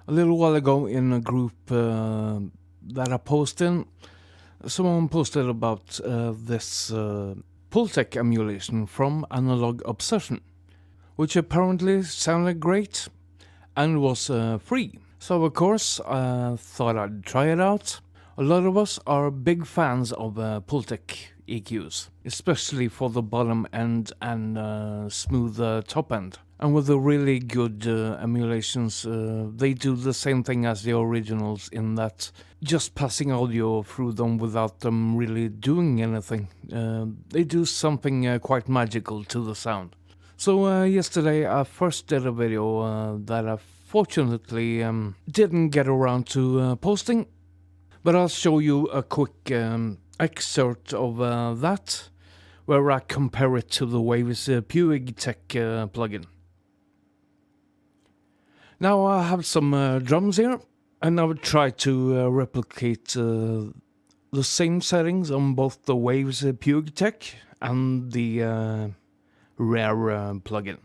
A little while ago in a group that I post in, someone posted about this Pulteq emulation from Analog Obsession, which apparently sounded great and was free. So of course I thought I'd try it out. A lot of us are big fans of Pulteq EQs, especially for the bottom end and smooth top end. And with the really good emulations, they do the same thing as the originals in that just passing audio through them without them really doing anything. They do something quite magical to the sound. So yesterday I first did a video that I fortunately didn't get around to posting, but I'll show you a quick excerpt of that, where I compare it to the Waves Pulteq plugin. Now I have some drums here, and I will try to replicate the same settings on both the Waves Pulteq and the Rare plugin.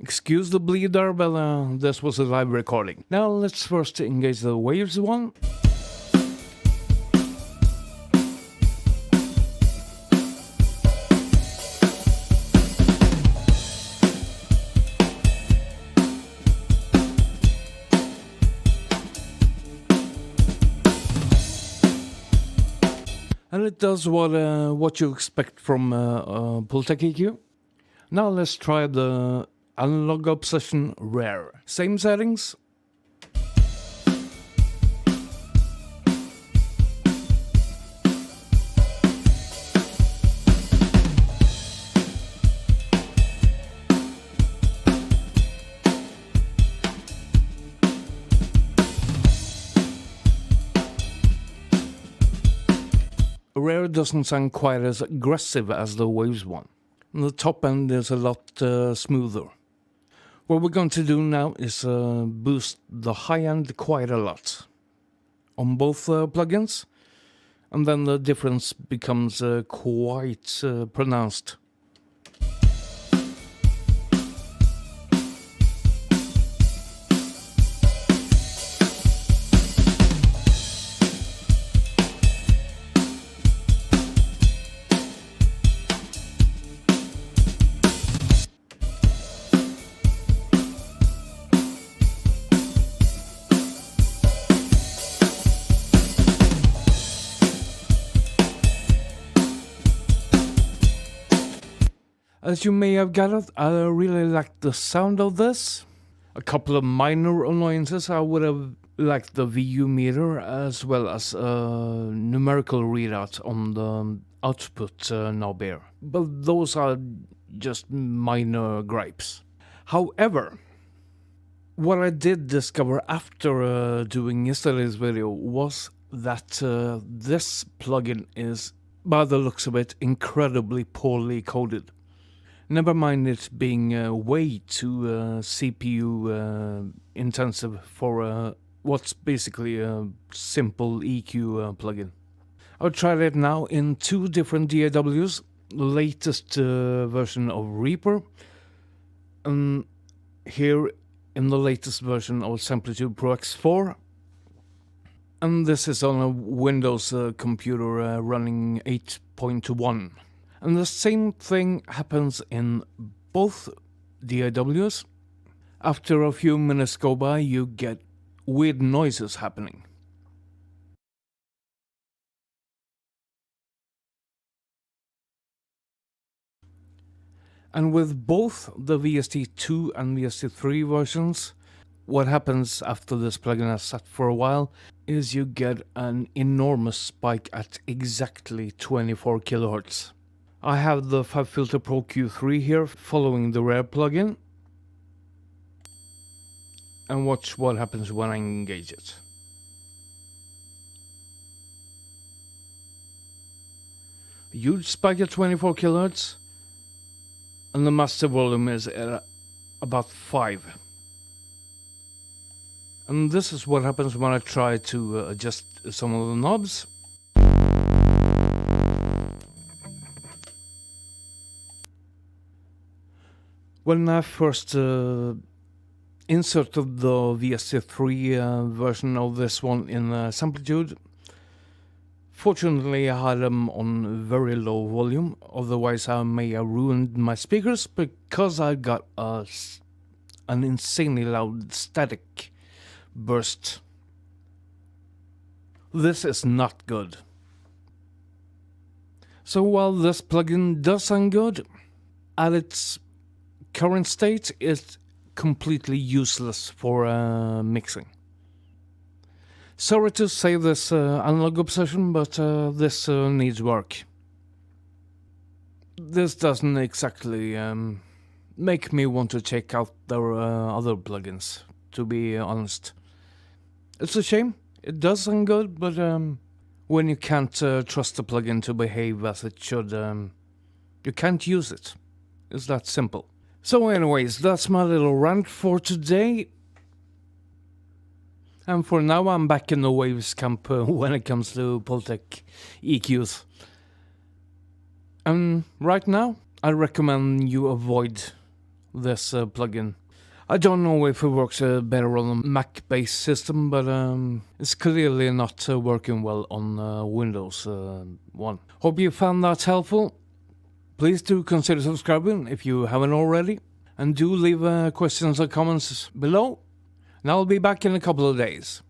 Excuse the bleed there, but this was a live recording. Now let's first engage the Waves one. And it does what you expect from Pulteq EQ. Now let's try the Analog Obsession Rare. Same settings. Rare doesn't sound quite as aggressive as the Waves one. And the top end is a lot smoother. What we're going to do now is boost the high end quite a lot on both plugins, and then the difference becomes quite pronounced. As you may have gathered, I really liked the sound of this. A couple of minor annoyances. I would have liked the VU meter as well as a numerical readout on the output knob here. But those are just minor gripes. However, what I did discover after doing yesterday's video was that this plugin is, by the looks of it, incredibly poorly coded. Never mind it being way too CPU intensive for what's basically a simple EQ plugin. I've tried it now in two different DAWs, the latest version of Reaper, and here in the latest version of Samplitude Pro X4. And this is on a Windows computer running 8.1. And the same thing happens in both DAWs. After a few minutes go by, you get weird noises happening. And with both the VST2 and VST3 versions, what happens after this plugin has sat for a while is you get an enormous spike at exactly 24 kHz. I have the FabFilter Pro Q3 here following the Rare plugin. And watch what happens when I engage it. A huge spike at 24 kHz. And the master volume is at about 5. And this is what happens when I try to adjust some of the knobs. When I first inserted the VST3 version of this one in Samplitude, fortunately I had them on very low volume, otherwise I may have ruined my speakers because I got an insanely loud static burst. This is not good. So while this plugin does sound good, at its current state it's completely useless for mixing. Sorry to say this analog obsession, but this needs work. This doesn't exactly make me want to check out their other plugins, to be honest. It's a shame. It does sound good, but when you can't trust the plugin to behave as it should, you can't use it. It's that simple. So anyways, that's my little rant for today. And for now I'm back in the waves camp when it comes to Pulteq EQs. And right now, I recommend you avoid this plugin. I don't know if it works better on a Mac-based system, but it's clearly not working well on Windows 1. Hope you found that helpful. Please do consider subscribing if you haven't already. And do leave questions or comments below. And I'll be back in a couple of days.